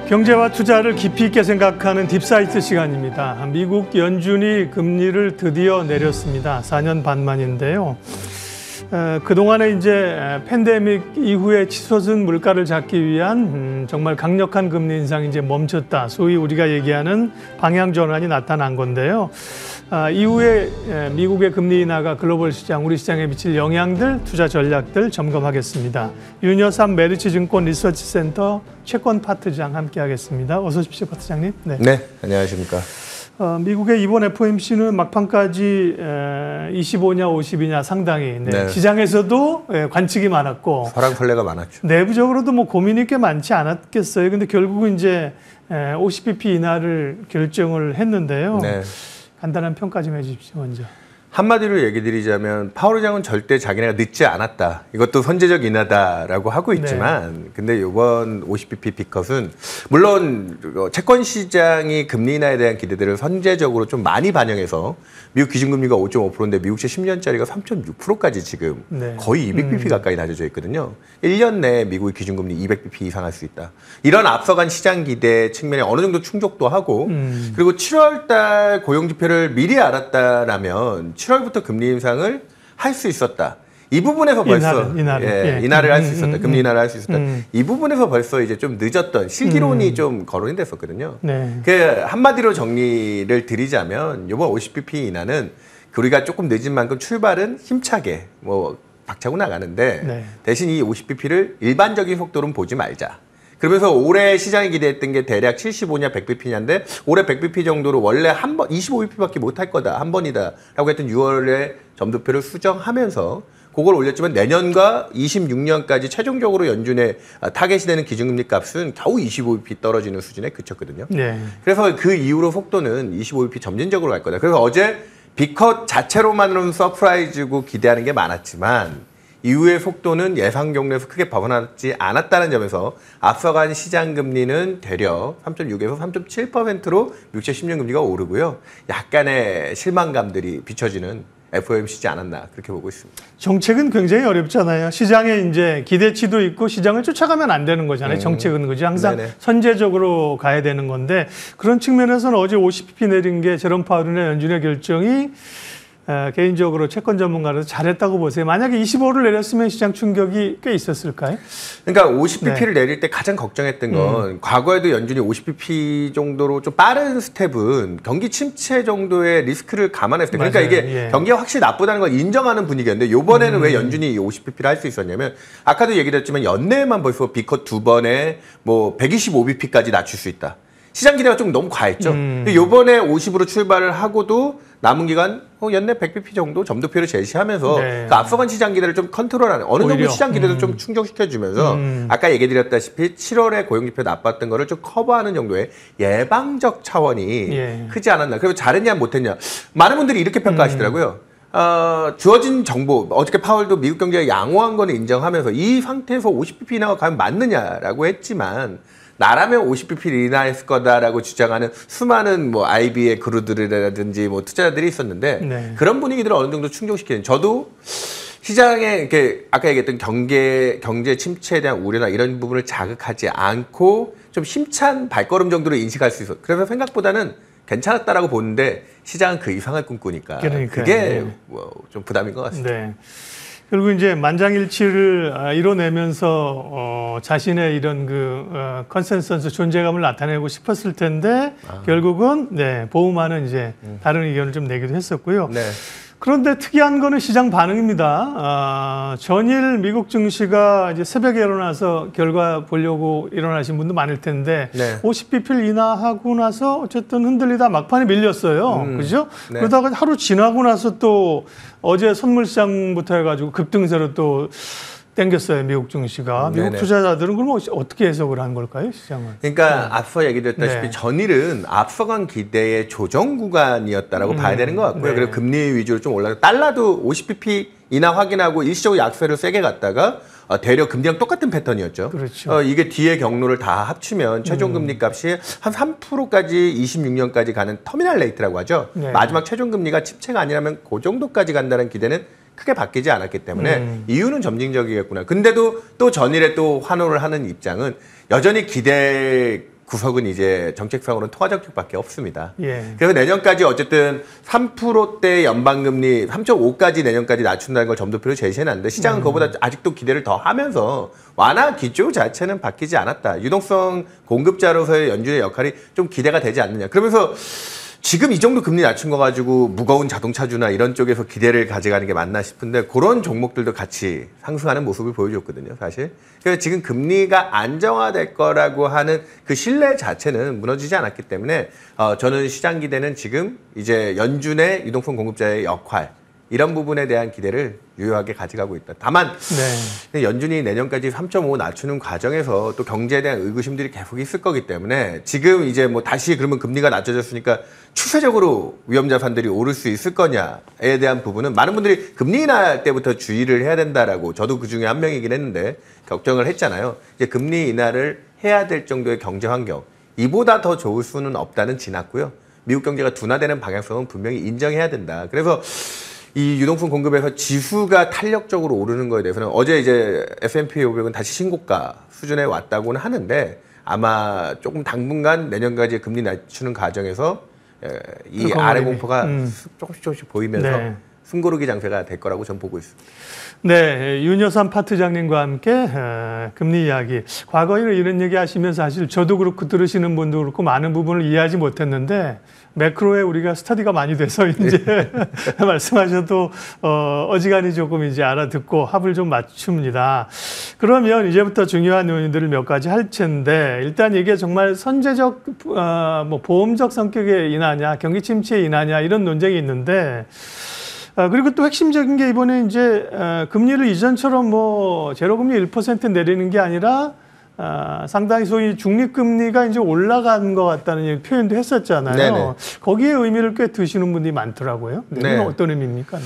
경제와 투자를 깊이 있게 생각하는 딥사이트 시간입니다. 미국 연준이 금리를 드디어 내렸습니다. 4년 반 만인데요. 그동안에 이제 팬데믹 이후에 치솟은 물가를 잡기 위한 정말 강력한 금리 인상이 이제 멈췄다. 소위 우리가 얘기하는 방향 전환이 나타난 건데요. 이후에 미국의 금리 인하가 글로벌 시장, 우리 시장에 미칠 영향들, 투자 전략들 점검하겠습니다. 윤여삼 메리츠증권 리서치센터 채권 파트장 함께하겠습니다. 어서 오십시오, 파트장님. 네, 안녕하십니까. 미국의 이번 FOMC는 막판까지 25냐 50이냐 상당히 시장에서도 관측이 많았고 설랑설레가 많았죠. 내부적으로도 뭐 고민이 꽤 많지 않았겠어요. 근데 결국은 이제 50bp 인하를 결정을 했는데요. 간단한 평가 좀 해주십시오, 먼저. 한마디로 얘기 드리자면 파월 의장은 절대 자기네가 늦지 않았다. 이것도 선제적 인하다라고 하고 있지만 근데 이번 50bp 빅컷은 물론 채권 시장이 금리 인하에 대한 기대들을 선제적으로 좀 많이 반영해서 미국 기준금리가 5.5%인데 미국채 10년짜리가 3.6%까지 지금 거의 200bp 가까이 낮아져 있거든요. 1년 내에 미국의 기준금리 200bp 이상 할 수 있다. 이런 앞서간 시장 기대 측면에 어느 정도 충족도 하고 그리고 7월 달 고용지표를 미리 알았다라면 7월부터 금리 인상을 할 수 있었다. 이 부분에서 벌써 인하를 할 수 있었다. 금리 인하를 할 수 있었다. 이 부분에서 벌써 이제 좀 늦었던 실기론이 좀 거론이 됐었거든요. 그 한마디로 정리를 드리자면 이번 50bp 인하는 우리가 조금 늦은 만큼 출발은 힘차게 뭐 박차고 나가는데 대신 이 50bp를 일반적인 속도로는 보지 말자. 그러면서 올해 시장이 기대했던 게 대략 75냐 100bp냐인데 올해 100bp 정도로 원래 한 번 25bp밖에 못 할 거다. 한 번이다. 라고 했던 6월에 점도표를 수정하면서 그걸 올렸지만 내년과 26년까지 최종적으로 연준의 타겟이 되는 기준금리 값은 겨우 25bp 떨어지는 수준에 그쳤거든요. 그래서 그 이후로 속도는 25bp 점진적으로 갈 거다. 그래서 어제 빅컷 자체로만으로는 서프라이즈고 기대하는 게 많았지만 이후의 속도는 예상 경로에서 크게 벗어나지 않았다는 점에서 앞서간 시장 금리는 대략 3.6에서 3.7%로 미국채 10년 금리가 오르고요. 약간의 실망감들이 비춰지는 FOMC지 않았나 그렇게 보고 있습니다. 정책은 굉장히 어렵잖아요. 시장에 이제 기대치도 있고 시장을 쫓아가면 안 되는 거잖아요. 정책은 그죠. 항상 선제적으로 가야 되는 건데 그런 측면에서는 어제 50bp 내린 게 제롬 파월의 연준의 결정이 개인적으로 채권 전문가로서 잘했다고 보세요. 만약에 25를 내렸으면 시장 충격이 꽤 있었을까요? 그러니까 50bp를 내릴 때 가장 걱정했던 건 과거에도 연준이 50bp 정도로 좀 빠른 스텝은 경기 침체 정도의 리스크를 감안했을 때 그러니까 이게 경기가 확실히 나쁘다는 걸 인정하는 분위기였는데 이번에는 왜 연준이 50bp를 할 수 있었냐면 아까도 얘기했지만 연내에만 벌써 빅컷 2번에 뭐 125bp까지 낮출 수 있다. 시장 기대가 좀 너무 과했죠. 근데 요번에 50으로 출발을 하고도 남은 기간 연내 100bp 정도 점도표를 제시하면서 그 앞서간 시장 기대를 좀 컨트롤하는 어느 정도 시장 기대도 좀 충족시켜주면서 아까 얘기드렸다시피 7월에 고용지표 나빴던 거를 좀 커버하는 정도의 예방적 차원이 크지 않았나. 그리고 잘했냐 못했냐. 많은 분들이 이렇게 평가하시더라고요. 주어진 정보, 어저께 파월도 미국 경제가 양호한 거는 인정하면서 이 상태에서 50bp 인하가 과연 맞느냐라고 했지만 나라면 50bp 인하했을 거다라고 주장하는 수많은 뭐 IB의 그루들이라든지 뭐 투자자들이 있었는데 그런 분위기들을 어느 정도 충족시키는 저도 시장에 이렇게 아까 얘기했던 경제 침체에 대한 우려나 이런 부분을 자극하지 않고 좀 힘찬 발걸음 정도로 인식할 수 있어. 그래서 생각보다는 괜찮았다라고 보는데 시장은 그 이상을 꿈꾸니까 그게 뭐 좀 부담인 것 같습니다. 그리고 이제 만장일치를 이뤄내면서 자신의 이런 그 컨센서스 존재감을 나타내고 싶었을 텐데 결국은 보험하는 이제 다른 의견을 좀 내기도 했었고요. 그런데 특이한 거는 시장 반응입니다. 전일 미국 증시가 이제 새벽에 일어나서 결과 보려고 일어나신 분도 많을 텐데 50bp를 인하하고 나서 어쨌든 흔들리다 막판에 밀렸어요. 그죠? 그러다가 하루 지나고 나서 또 어제 선물시장부터 해가지고 급등세로 또 땡겼어요, 미국 증시가. 미국 투자자들은 그러면 어떻게 해석을 한 걸까요, 시장은? 그러니까 앞서 얘기됐다시피 전일은 앞서간 기대의 조정 구간이었다라고 봐야 되는 것 같고요. 그리고 금리 위주로 좀 올라가 달러도 50bp 인하 확인하고 일시적으로 약세를 세게 갔다가 대략 금리랑 똑같은 패턴이었죠. 이게 뒤에 경로를 다 합치면 최종 금리 값이 한 3%까지 26년까지 가는 터미널 레이트라고 하죠. 마지막 최종 금리가 침체가 아니라면 그 정도까지 간다는 기대는 크게 바뀌지 않았기 때문에 이유는 점진적이겠구나. 근데도 또 전일에 또 환호를 하는 입장은 여전히 기대 구석은 이제 정책상으로는 통화 정책밖에 없습니다. 예. 그래서 내년까지 어쨌든 3%대 연방금리 3.5까지 내년까지 낮춘다는 걸 점도표로 제시해놨는데 시장은 그거보다 아직도 기대를 더 하면서 완화 기조 자체는 바뀌지 않았다. 유동성 공급자로서의 연준의 역할이 좀 기대가 되지 않느냐. 그러면서 지금 이 정도 금리 낮춘 거 가지고 무거운 자동차주나 이런 쪽에서 기대를 가져가는 게 맞나 싶은데 그런 종목들도 같이 상승하는 모습을 보여줬거든요, 사실. 그래서 지금 금리가 안정화될 거라고 하는 그 신뢰 자체는 무너지지 않았기 때문에 저는 시장 기대는 지금 이제 연준의 유동성 공급자의 역할 이런 부분에 대한 기대를 유효하게 가져가고 있다. 다만 연준이 내년까지 3.5 낮추는 과정에서 또 경제에 대한 의구심들이 계속 있을 거기 때문에 지금 이제 뭐 다시 그러면 금리가 낮춰졌으니까 추세적으로 위험자산들이 오를 수 있을 거냐에 대한 부분은 많은 분들이 금리 인하할 때부터 주의를 해야 된다라고 저도 그 중에 한 명이긴 했는데 걱정을 했잖아요. 이제 금리 인하를 해야 될 정도의 경제 환경 이보다 더 좋을 수는 없다는 지났고요. 미국 경제가 둔화되는 방향성은 분명히 인정해야 된다. 그래서 이 유동성 공급에서 지수가 탄력적으로 오르는 거에 대해서는 어제 이제 S&P 500은 다시 신고가 수준에 왔다고는 하는데 아마 조금 당분간 내년까지 금리 낮추는 과정에서 이 아래 공포가 조금씩 보이면서 숨고르기 장세가 될 거라고 저는 보고 있습니다. 네, 윤여삼 파트장님과 함께 금리 이야기. 과거에는 이런 얘기 하시면서 사실 저도 그렇고 들으시는 분도 그렇고 많은 부분을 이해하지 못했는데 매크로에 우리가 스터디가 많이 돼서 이제 말씀하셔도 어지간히 조금 이제 알아듣고 합을 좀 맞춥니다. 그러면 이제부터 중요한 요인들을 몇 가지 할 텐데 일단 이게 정말 선제적 뭐 보험적 성격의 인하냐 경기 침체의 인하냐 이런 논쟁이 있는데 그리고 또 핵심적인 게 이번에 이제 금리를 이전처럼 뭐 제로금리 1% 내리는 게 아니라 상당히 소위 중립금리가 이제 올라간 것 같다는 표현도 했었잖아요. 네네. 거기에 의미를 꽤 두시는 분들이 많더라고요. 네. 어떤 의미입니까?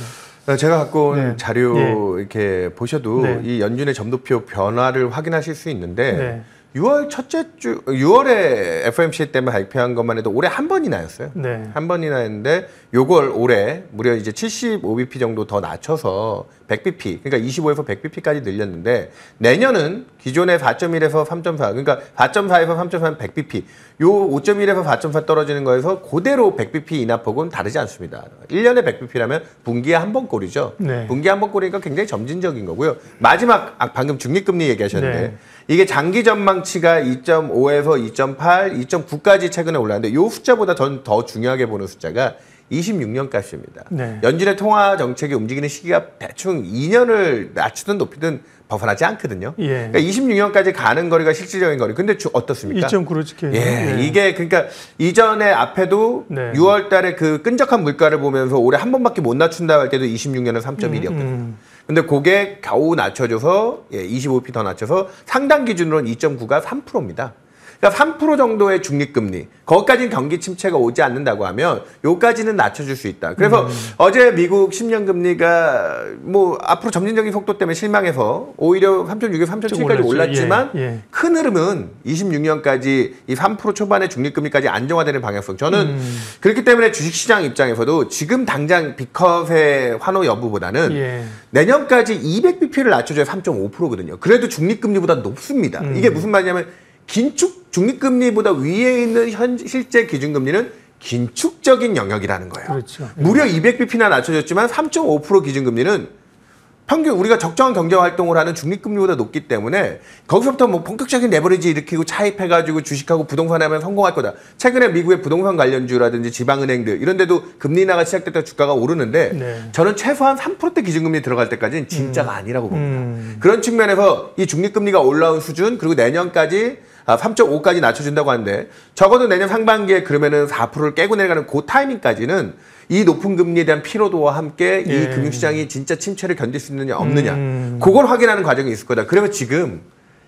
제가 갖고 온 자료 이렇게 보셔도 이 연준의 점도표 변화를 확인하실 수 있는데 6월 첫째 주 6월에 FOMC 때문에 발표한 것만 해도 올해 한 번이나였어요. 한 번이나 했는데 요걸 올해 무려 이제 75bp 정도 더 낮춰서 100bp 그러니까 25에서 100bp까지 늘렸는데 내년은 기존의 4.1에서 3.4 그러니까 4.4에서 3.4는 100bp 요 5.1에서 4.4 떨어지는 거에서 그대로 100bp 인하폭은 다르지 않습니다. 1년에 100bp라면 분기에 한 번 꼴이죠. 분기에 한 번 꼴이니까 굉장히 점진적인 거고요. 마지막 방금 중립금리 얘기하셨는데 이게 장기 전망치가 2.5에서 2.8, 2.9까지 최근에 올랐는데 이 숫자보다 전 더 중요하게 보는 숫자가 26년 값입니다. 연준의 통화 정책이 움직이는 시기가 대충 2년을 낮추든 높이든 벗어나지 않거든요. 그러니까 26년까지 가는 거리가 실질적인 거리. 근데 어떻습니까? 2.9로 찍혀요. 이게 그러니까 이전에 앞에도 6월 달에 그 끈적한 물가를 보면서 올해 한 번밖에 못 낮춘다 할 때도 26년은 3.1이었거든요. 근데 그게 겨우 낮춰져서 25p 더 낮춰서 상당 기준으로는 2.9가 3%입니다. 그러니까 3% 정도의 중립금리, 거기까지는 경기 침체가 오지 않는다고 하면 요까지는 낮춰줄 수 있다. 그래서 어제 미국 10년 금리가 뭐 앞으로 점진적인 속도 때문에 실망해서 오히려 3.6에서 3.7까지 올랐지만 큰 흐름은 26년까지 이 3% 초반의 중립금리까지 안정화되는 방향성. 저는 그렇기 때문에 주식시장 입장에서도 지금 당장 빅컷의 환호 여부보다는 내년까지 200bp를 낮춰줘야 3.5%거든요. 그래도 중립금리보다 높습니다. 이게 무슨 말이냐면 긴축 중립금리보다 위에 있는 실제 기준금리는 긴축적인 영역이라는 거예요. 그렇죠. 무려 200bp나 낮춰졌지만 3.5% 기준금리는 평균 우리가 적정한 경제활동을 하는 중립금리보다 높기 때문에 거기서부터 뭐 본격적인 레버리지 일으키고 차입해가지고 주식하고 부동산에 하면 성공할 거다. 최근에 미국의 부동산 관련주라든지 지방은행들 이런 데도 금리 인하가 시작됐다 주가가 오르는데 저는 최소한 3%대 기준금리 들어갈 때까지는 진짜가 아니라고 봅니다. 그런 측면에서 이 중립금리가 올라온 수준 그리고 내년까지 3.5까지 낮춰준다고 하는데 적어도 내년 상반기에 그러면은 4%를 깨고 내려가는 그 타이밍까지는 이 높은 금리에 대한 피로도와 함께 이 금융시장이 진짜 침체를 견딜 수 있느냐 없느냐 그걸 확인하는 과정이 있을 거다. 그래서 지금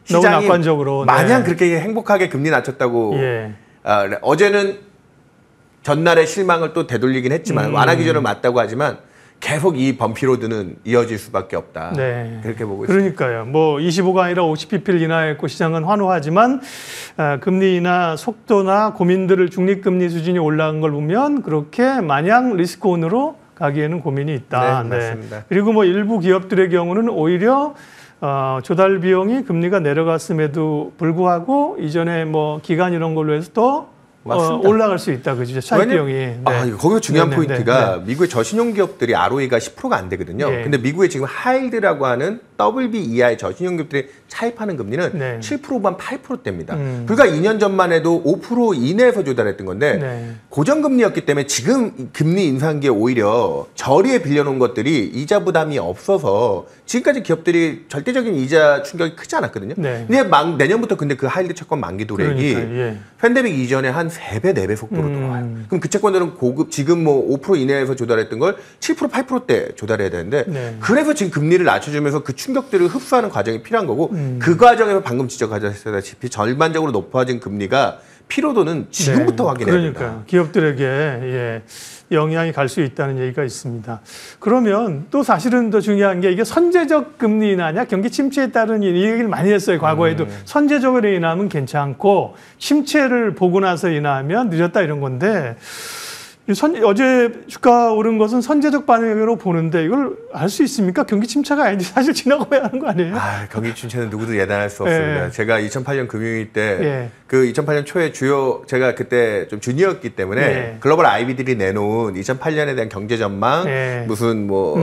시장이 낙관적으로 마냥 그렇게 행복하게 금리 낮췄다고 어제는 전날의 실망을 또 되돌리긴 했지만 완화 기준을 맞다고 하지만 계속 이 범피로드는 이어질 수밖에 없다. 그렇게 보고 있습니다. 그러니까요. 뭐 25가 아니라 50bp를 인하했고 시장은 환호하지만 금리 인하 속도나 고민들을 중립금리 수준이 올라간 걸 보면 그렇게 마냥 리스크온으로 가기에는 고민이 있다. 맞습니다. 그리고 뭐 일부 기업들의 경우는 오히려 조달 비용이 금리가 내려갔음에도 불구하고 이전에 뭐 기간 이런 걸로 해서 또 올라갈 수 있다, 그죠? 차익 비용이. 네. 거기서 중요한 포인트가 미국의 저신용 기업들이 ROE가 10%가 안 되거든요. 근데 미국의 지금 하이힐드라고 하는 WB 이하의 저신용 기업들이 차입하는 금리는 7% 후반 8%대입니다. 불과 2년 전만 해도 5% 이내에서 조달했던 건데 고정금리였기 때문에 지금 금리 인상기에 오히려 저리에 빌려놓은 것들이 이자 부담이 없어서 지금까지 기업들이 절대적인 이자 충격이 크지 않았거든요. 근데 내년부터 근데 그 하이힐드 채권 만기 도래기 팬데믹 이전에 한 3배, 4배 속도로 돌아와요. 그럼 그 채권들은 고급, 지금 뭐 5% 이내에서 조달했던 걸 7%, 8%대 조달해야 되는데 그래서 지금 금리를 낮춰주면서 그 충격들을 흡수하는 과정이 필요한 거고 그 과정에서 방금 지적하셨다시피 전반적으로 높아진 금리가 피로도는 지금부터 확인해야 된다. 그러니까 기업들에게 영향이 갈 수 있다는 얘기가 있습니다. 그러면 또 사실은 더 중요한 게 이게 선제적 금리 인하냐 경기 침체에 따른 이 얘기를 많이 했어요. 과거에도 선제적으로 인하면 괜찮고 침체를 보고 나서 인하하면 늦었다 이런 건데 어제 주가 오른 것은 선제적 반응으로 보는데 이걸 알 수 있습니까? 경기 침체가 아닌데 사실 지나고 봐야 하는 거 아니에요? 경기 침체는 누구도 예단할 수 없습니다. 제가 2008년 금융위기 때 그 2008년 초에 제가 그때 좀 주니어였기 때문에 글로벌 아이비들이 내놓은 2008년에 대한 경제 전망, 무슨 뭐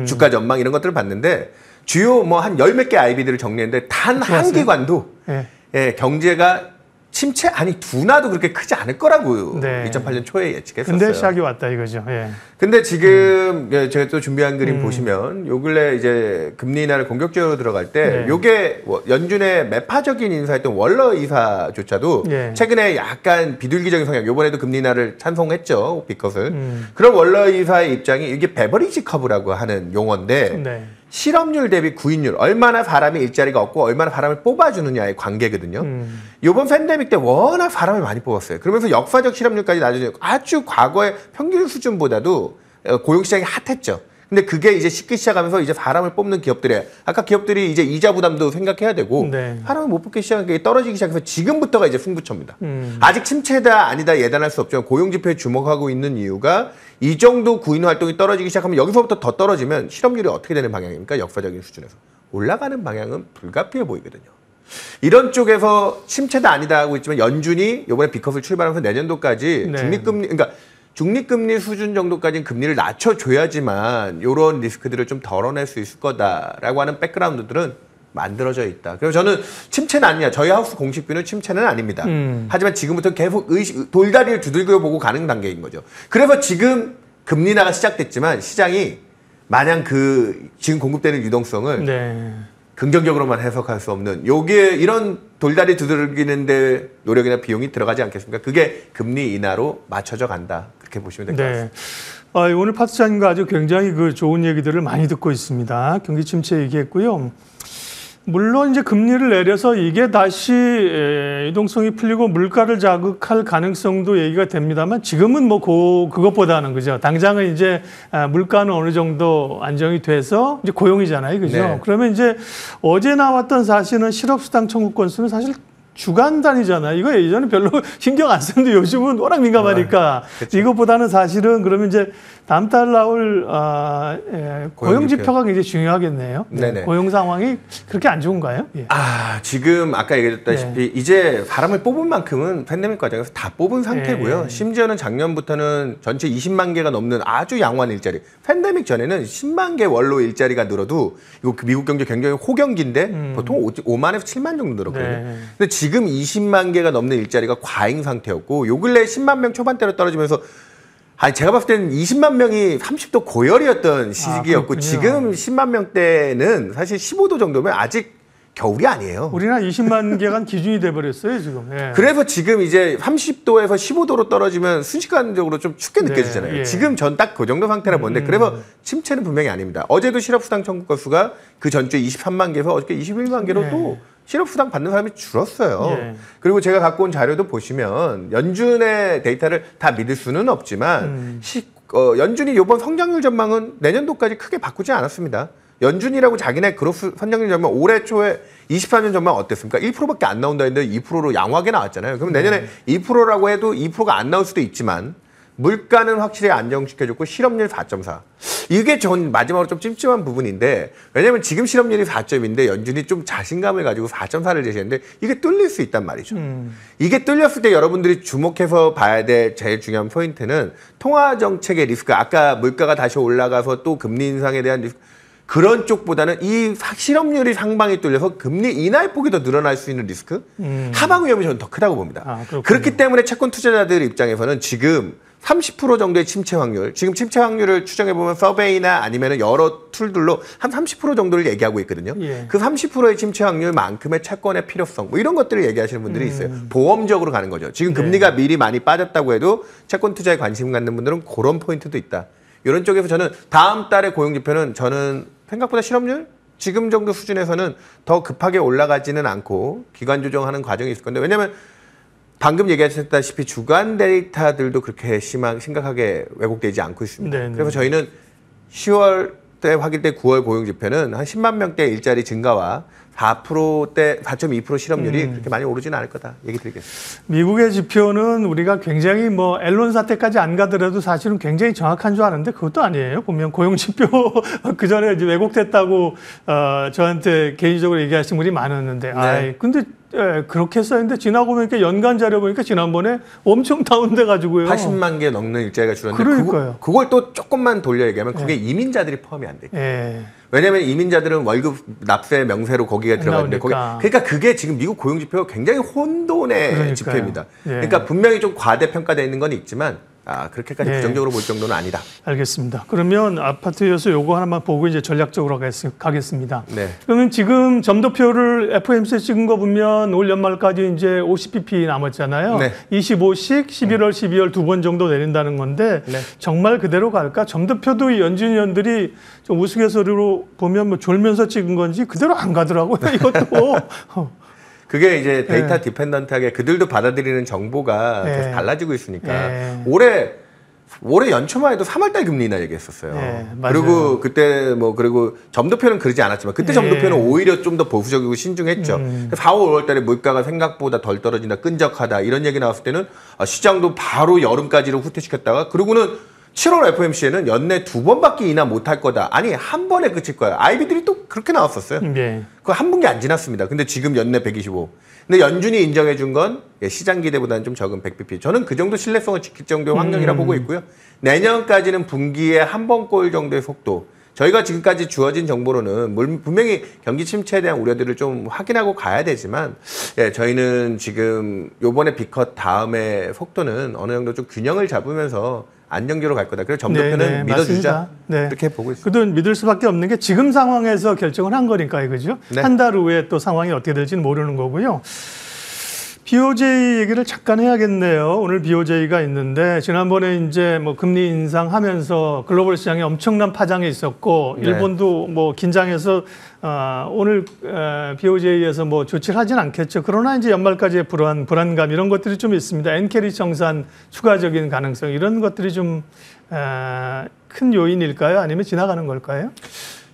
주가 전망 이런 것들을 봤는데 주요 뭐 한 10몇 개 아이비들을 정리했는데 단 한 기관도 경제가 침체 아니 둔화도 그렇게 크지 않을 거라고 2008년 초에 예측했었어요. 근데 시작이 왔다 이거죠. 근데 지금 제가 또 준비한 그림 보시면 요 근래 이제 금리 인하를 공격적으로 들어갈 때 요게 연준의 매파적인 인사였던 월러 이사조차도 최근에 약간 비둘기적인 성향, 요번에도 금리 인하를 찬성했죠. 비컷을. 그런 월러 이사의 입장이 이게 베버리지 커브라고 하는 용어인데 실업률 대비 구인율, 얼마나 사람이 일자리가 없고 얼마나 사람을 뽑아주느냐의 관계거든요. 이번 팬데믹 때 워낙 사람을 많이 뽑았어요. 그러면서 역사적 실업률까지 낮아지고 아주 과거의 평균 수준보다도 고용시장이 핫했죠. 근데 그게 이제 식기 시작하면서 이제 사람을 뽑는 기업들의 아까 기업들이 이제 이자 부담도 생각해야 되고 사람을 못 뽑기 시작하니까 떨어지기 시작해서 지금부터가 이제 승부처입니다. 아직 침체다 아니다 예단할 수 없지만 고용 지표에 주목하고 있는 이유가 이 정도 구인 활동이 떨어지기 시작하면 여기서부터 더 떨어지면 실업률이 어떻게 되는 방향입니까? 역사적인 수준에서 올라가는 방향은 불가피해 보이거든요. 이런 쪽에서 침체다 아니다 하고 있지만 연준이 이번에 비컷을 출발하면서 내년도까지 중립금리 그러니까 중립금리 수준 정도까지는 금리를 낮춰줘야지만 이런 리스크들을 좀 덜어낼 수 있을 거다라고 하는 백그라운드들은 만들어져 있다. 그래서 저는 침체는 아니냐. 저희 하우스 공식뷰는 침체는 아닙니다. 하지만 지금부터 계속 돌다리를 두들겨 보고 가는 단계인 거죠. 그래서 지금 금리 인하가 시작됐지만 시장이 마냥 지금 공급되는 유동성을 긍정적으로만 해석할 수 없는 요게 이런 돌다리 두들기는데 노력이나 비용이 들어가지 않겠습니까? 그게 금리 인하로 맞춰져 간다. 그렇게 보시면 될 것 같습니다. 오늘 파트장님과 아주 굉장히 좋은 얘기들을 많이 듣고 있습니다. 경기 침체 얘기했고요. 물론 이제 금리를 내려서 이게 다시 유동성이 풀리고 물가를 자극할 가능성도 얘기가 됩니다만 지금은 뭐 그것보다는 그죠. 당장은 이제 물가는 어느 정도 안정이 돼서 이제 고용이잖아요, 그죠. 그러면 이제 어제 나왔던 사실은 실업수당 청구 건수는 사실 주간 단위잖아요. 이거 예전에 별로 신경 안 쓰는데 요즘은 워낙 민감하니까 이것보다는 사실은 그러면 이제 다음 달 나올 고용 지표가 굉장히 중요하겠네요. 고용 상황이 그렇게 안 좋은가요? 지금 아까 얘기했다시피 이제 사람을 뽑은 만큼은 팬데믹 과정에서 다 뽑은 상태고요. 심지어는 작년부터는 전체 20만 개가 넘는 아주 양호한 일자리. 팬데믹 전에는 10만 개 원로 일자리가 늘어도 이거 미국 경제 굉장히 호경기인데 보통 5만에서 7만 정도 늘었거든요. 근데 지금 20만 개가 넘는 일자리가 과잉 상태였고 요 근래 10만 명 초반대로 떨어지면서 제가 봤을 때는 20만 명이 30도 고열이었던 시기였고 지금 10만 명대는 사실 15도 정도면 아직 겨울이 아니에요. 우리나라 20만 개가 기준이 돼버렸어요 지금. 그래서 지금 이제 30도에서 15도로 떨어지면 순식간적으로 좀 춥게 느껴지잖아요. 지금 전 딱 그 정도 상태라 보는데 그래서 침체는 분명히 아닙니다. 어제도 실업수당 청구 건수가 그 전주에 23만 개에서 어저께 21만 개로 또 실업수당 받는 사람이 줄었어요. 그리고 제가 갖고 온 자료도 보시면 연준의 데이터를 다 믿을 수는 없지만 연준이 이번 성장률 전망은 내년도까지 크게 바꾸지 않았습니다. 연준이라고 자기네 그로스 성장률 전망 올해 초에 24년 전망 어땠습니까? 1%밖에 안 나온다 했는데 2%로 양호하게 나왔잖아요. 그럼 내년에 2%라고 해도 2%가 안 나올 수도 있지만 물가는 확실히 안정시켜줬고 실업률 4.4. 이게 전 마지막으로 좀 찜찜한 부분인데 왜냐하면 지금 실업률이 4점인데 연준이 좀 자신감을 가지고 4.4를 제시했는데 이게 뚫릴 수 있단 말이죠. 이게 뚫렸을 때 여러분들이 주목해서 봐야 될 제일 중요한 포인트는 통화 정책의 리스크. 아까 물가가 다시 올라가서 또 금리 인상에 대한 리스크. 그런 쪽보다는 이 실업률이 상방이 뚫려서 금리 인하폭이 더 늘어날 수 있는 리스크, 하방 위험이 저는 더 크다고 봅니다. 그렇기 때문에 채권 투자자들 입장에서는 지금 30% 정도의 침체 확률, 지금 침체 확률을 추정해보면 서베이나 아니면 여러 툴들로 한 30% 정도를 얘기하고 있거든요. 예. 그 30%의 침체 확률만큼의 채권의 필요성, 뭐 이런 것들을 얘기하시는 분들이 있어요. 보험적으로 가는 거죠. 지금 금리가 미리 많이 빠졌다고 해도 채권 투자에 관심 갖는 분들은 그런 포인트도 있다. 이런 쪽에서 저는 다음 달의 고용지표는 저는 생각보다 실업률 지금 정도 수준에서는 더 급하게 올라가지는 않고 기관 조정하는 과정이 있을 건데 왜냐하면 방금 얘기하셨다시피 주간 데이터들도 그렇게 심각하게 왜곡되지 않고 있습니다. 네네. 그래서 저희는 10월 때 확인된 9월 고용지표는 한 10만 명대 일자리 증가와 4%대 4.2% 실업률이 그렇게 많이 오르지는 않을 거다 얘기 드리겠습니다. 미국의 지표는 우리가 굉장히 뭐 앨런 사태까지 안 가더라도 사실은 굉장히 정확한 줄 아는데 그것도 아니에요. 보면 고용 지표 그 전에 이제 왜곡됐다고 저한테 개인적으로 얘기하신 분이 많았는데, 네. 아이 근데 그렇게 써있는데 지나고 보니까 연간 자료 보니까 지난번에 엄청 다운돼 가지고요. 80만 개 넘는 일자리가 줄었는데 그러니까요. 그걸 또 조금만 돌려 얘기하면 그게 이민자들이 포함이 안 돼요. 예. 왜냐하면 이민자들은 월급 납세 명세로 거기에 들어가는데 그러니까 그게 지금 미국 고용 지표가 굉장히 혼돈의 그러니까요. 지표입니다. 예. 그러니까 분명히 좀 과대평가되어 있는 건 있지만 그렇게까지 예. 부정적으로 볼 정도는 아니다. 알겠습니다. 그러면 아파트여서 요거 하나만 보고 이제 전략적으로 가겠습니다. 네. 그러면 지금 점도표를 FOMC 찍은 거 보면 올 연말까지 이제 50bp 남았잖아요. 네. 25씩 11월, 12월 두 번 정도 내린다는 건데 네. 정말 그대로 갈까? 점도표도 연준위원들이 좀 우스갯소리로 보면 뭐 졸면서 찍은 건지 그대로 안 가더라고요. 이것도. 그게 이제 데이터 디펜던트하게 그들도 받아들이는 정보가 네. 계속 달라지고 있으니까 네. 올해 연초만 해도 3월달 금리 인하 얘기했었어요. 네, 맞아요. 그리고 그때 그리고 점도표는 그러지 않았지만 그때 네. 점도표는 오히려 좀 더 보수적이고 신중했죠. 4월, 5월달에 물가가 생각보다 덜 떨어진다, 끈적하다 이런 얘기 나왔을 때는 시장도 바로 여름까지로 후퇴시켰다가 그러고는 7월 FOMC에는 연내 2번밖에 인하 못할 거다. 아니 한 번에 그칠 거야. 아이비들이 또 그렇게 나왔었어요. 네. 그거 한 분기 안 지났습니다. 근데 지금 연내 125. 근데 연준이 인정해 준 건 시장 기대보다는 좀 적은 100bp. 저는 그 정도 신뢰성을 지킬 정도의 환경이라 보고 있고요. 내년까지는 분기에 한 번 꼴 정도의 속도. 저희가 지금까지 주어진 정보로는 분명히 경기 침체에 대한 우려들을 좀 확인하고 가야 되지만 저희는 지금 요번에 B컷 다음에 속도는 어느 정도 좀 균형을 잡으면서 안정적으로 갈 거다. 그래서 점도표는 믿어주자. 네. 이렇게 보고 있습니다. 그도 믿을 수밖에 없는 게 지금 상황에서 결정을 한 거니까요. 그죠? 네. 한 달 후에 또 상황이 어떻게 될지는 모르는 거고요. BOJ 얘기를 잠깐 해야겠네요. 오늘 BOJ가 있는데 지난번에 이제 뭐 금리 인상하면서 글로벌 시장에 엄청난 파장이 있었고 네. 일본도 뭐 긴장해서 오늘 BOJ에서 뭐 조치를 하진 않겠죠. 그러나 이제 연말까지의 불안감 이런 것들이 좀 있습니다. 엔캐리 정산 추가적인 가능성 이런 것들이 좀 큰 요인일까요? 아니면 지나가는 걸까요?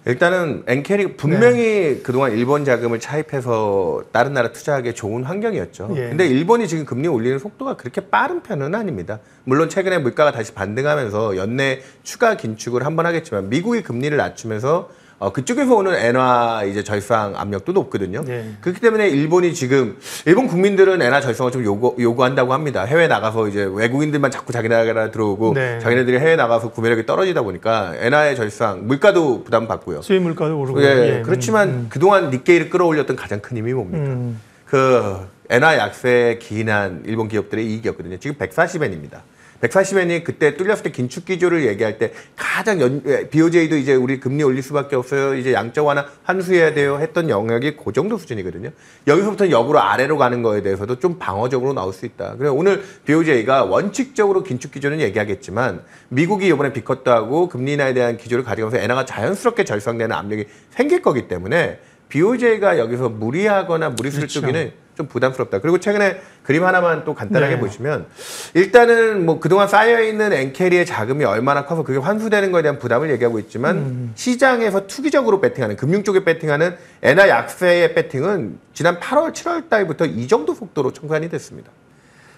일단은 엔캐리 분명히 그동안 일본 자금을 차입해서 다른 나라 투자하기에 좋은 환경이었죠. 예. 근데 일본이 지금 금리 올리는 속도가 그렇게 빠른 편은 아닙니다. 물론 최근에 물가가 다시 반등하면서 연내 추가 긴축을 한번 하겠지만 미국이 금리를 낮추면서 그쪽에서 오는 엔화 이제 절상 압력도 높거든요. 네. 그렇기 때문에 일본이 지금 일본 국민들은 엔화 절상을 좀 요구한다고 합니다. 해외 나가서 이제 외국인들만 자꾸 자기 나라 들어오고 네. 자기네들이 해외 나가서 구매력이 떨어지다 보니까 엔화의 절상, 물가도 부담받고요. 수입 물가도 오르고. 예, 그렇지만 그동안 니케이를 끌어올렸던 가장 큰 힘이 뭡니까? 그 엔화 약세에 기인한 일본 기업들의 이익이었거든요. 지금 140엔입니다. 140엔이 그때 뚫렸을 때 긴축 기조를 얘기할 때 가장 BOJ도 이제 우리 금리 올릴 수밖에 없어요. 이제 양적 완화 환수해야 돼요. 했던 영역이 그 정도 수준이거든요. 여기서부터 역으로 아래로 가는 거에 대해서도 좀 방어적으로 나올 수 있다. 그래서 오늘 BOJ가 원칙적으로 긴축 기조는 얘기하겠지만 미국이 이번에 B컷도 하고 금리 인하에 대한 기조를 가져가면서 엔화가 자연스럽게 절상되는 압력이 생길 거기 때문에 BOJ가 여기서 무리하거나 무리수를 두기는 좀 부담스럽다. 그리고 최근에 그림 하나만 또 간단하게 보시면 일단은 뭐 그동안 쌓여있는 엔캐리의 자금이 얼마나 커서 그게 환수되는 거에 대한 부담을 얘기하고 있지만 시장에서 투기적으로 배팅하는 금융 쪽에 배팅하는 엔화 약세의 배팅은 지난 8월, 7월 달부터 이 정도 속도로 청산이 됐습니다.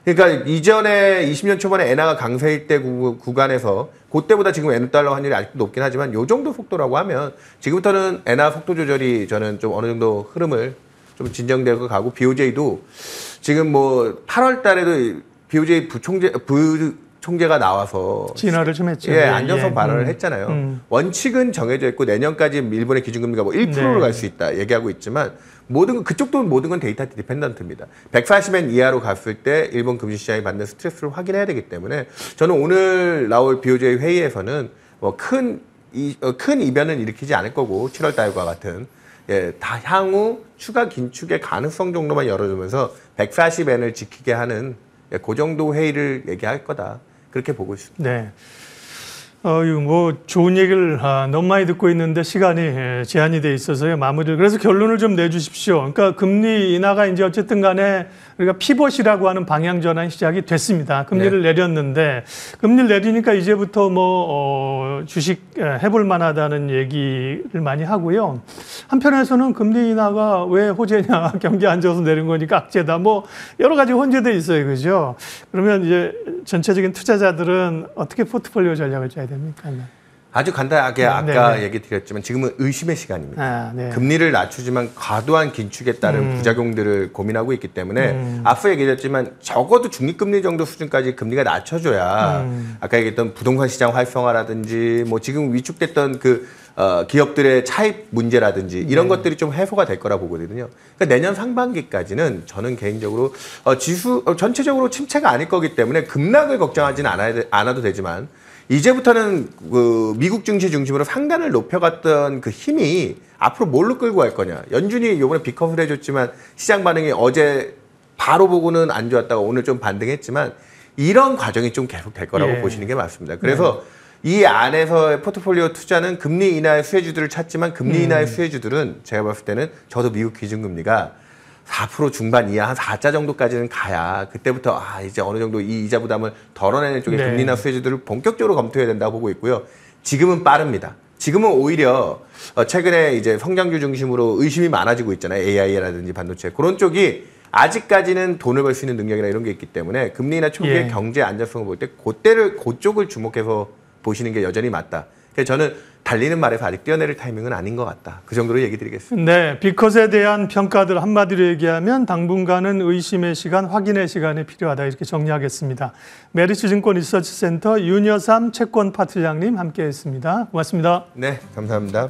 그러니까 이전에 20년 초반에 엔화가 강세일 때 구간에서 그때보다 지금 엔달러 환율이 아직도 높긴 하지만 요 정도 속도라고 하면 지금부터는 엔화 속도 조절이 저는 좀 어느 정도 흐름을 좀 진정되고 가고 BOJ도 지금 뭐 8월 달에도 BOJ 부총재가 나와서 진화를 좀 했죠. 예, 안정성 발언을 했잖아요. 원칙은 정해져 있고 내년까지 일본의 기준금리가 뭐 1%로 갈 수 있다 얘기하고 있지만 그쪽도 모든 건 데이터 디펜던트입니다. 140엔 이하로 갔을 때 일본 금융 시장이 받는 스트레스를 확인해야 되기 때문에 저는 오늘 나올 BOJ 회의에서는 뭐 큰 이변은 일으키지 않을 거고 7월 달과 같은 다 향후 추가 긴축의 가능성 정도만 열어주면서 140엔을 지키게 하는 그 정도 회의를 얘기할 거다. 그렇게 보고 있습니다. 네. 뭐 좋은 얘기를 너무 많이 듣고 있는데 시간이 제한이 돼 있어서요. 마무리를. 그래서 결론을 좀 내주십시오. 그러니까 금리 인하가 이제 어쨌든 간에 우리가 피벗이라고 하는 방향 전환 시작이 됐습니다. 금리를 내렸는데 금리를 내리니까 이제부터 뭐 주식 해볼 만하다는 얘기를 많이 하고요. 한편에서는 금리 인하가 왜 호재냐, 경기 안 좋아서 내린 거니까 악재다. 뭐 여러 가지 혼재돼 있어요, 그죠? 그러면 이제 전체적인 투자자들은 어떻게 포트폴리오 전략을 짜야 됩니까? 아주 간단하게 아까 얘기 드렸지만 지금은 의심의 시간입니다. 금리를 낮추지만 과도한 긴축에 따른 부작용들을 고민하고 있기 때문에 앞서 얘기했지만 적어도 중립금리 정도 수준까지 금리가 낮춰줘야 아까 얘기했던 부동산 시장 활성화라든지 뭐 지금 위축됐던 그 기업들의 차입 문제라든지 이런 것들이 좀 해소가 될 거라 보거든요. 그러니까 내년 상반기까지는 저는 개인적으로 전체적으로 침체가 아닐 거기 때문에 급락을 걱정하지는 않아도 되지만 이제부터는 그 미국 증시 중심으로 상단을 높여갔던 그 힘이 앞으로 뭘로 끌고 갈 거냐. 연준이 이번에 빅컷을 해줬지만 시장 반응이 어제 바로 보고는 안 좋았다가 오늘 좀 반등했지만 이런 과정이 좀 계속 될 거라고 보시는 게 맞습니다. 그래서 이 안에서의 포트폴리오 투자는 금리 인하의 수혜주들을 찾지만 금리 인하의 수혜주들은 제가 봤을 때는 저도 미국 기준금리가 4% 중반 이하 한 4자 정도까지는 가야 그때부터 이제 어느 정도 이 이자 부담을 덜어내는 쪽에 금리 인하 수혜주들을 본격적으로 검토해야 된다고 보고 있고요. 지금은 빠릅니다. 지금은 오히려 최근에 이제 성장주 중심으로 의심이 많아지고 있잖아요. AI라든지 반도체 그런 쪽이 아직까지는 돈을 벌 수 있는 능력이나 이런 게 있기 때문에 금리 인하 초기의 경제 안정성을 볼 때 그쪽을 주목해서 보시는 게 여전히 맞다. 그래서 저는 달리는 말에서 아직 뛰어내릴 타이밍은 아닌 것 같다. 그 정도로 얘기 드리겠습니다. 네, 빅컷에 대한 평가들 한마디로 얘기하면 당분간은 의심의 시간, 확인의 시간이 필요하다 이렇게 정리하겠습니다. 메리츠증권 리서치센터 윤여삼 채권파트장님 함께했습니다. 고맙습니다. 네, 감사합니다.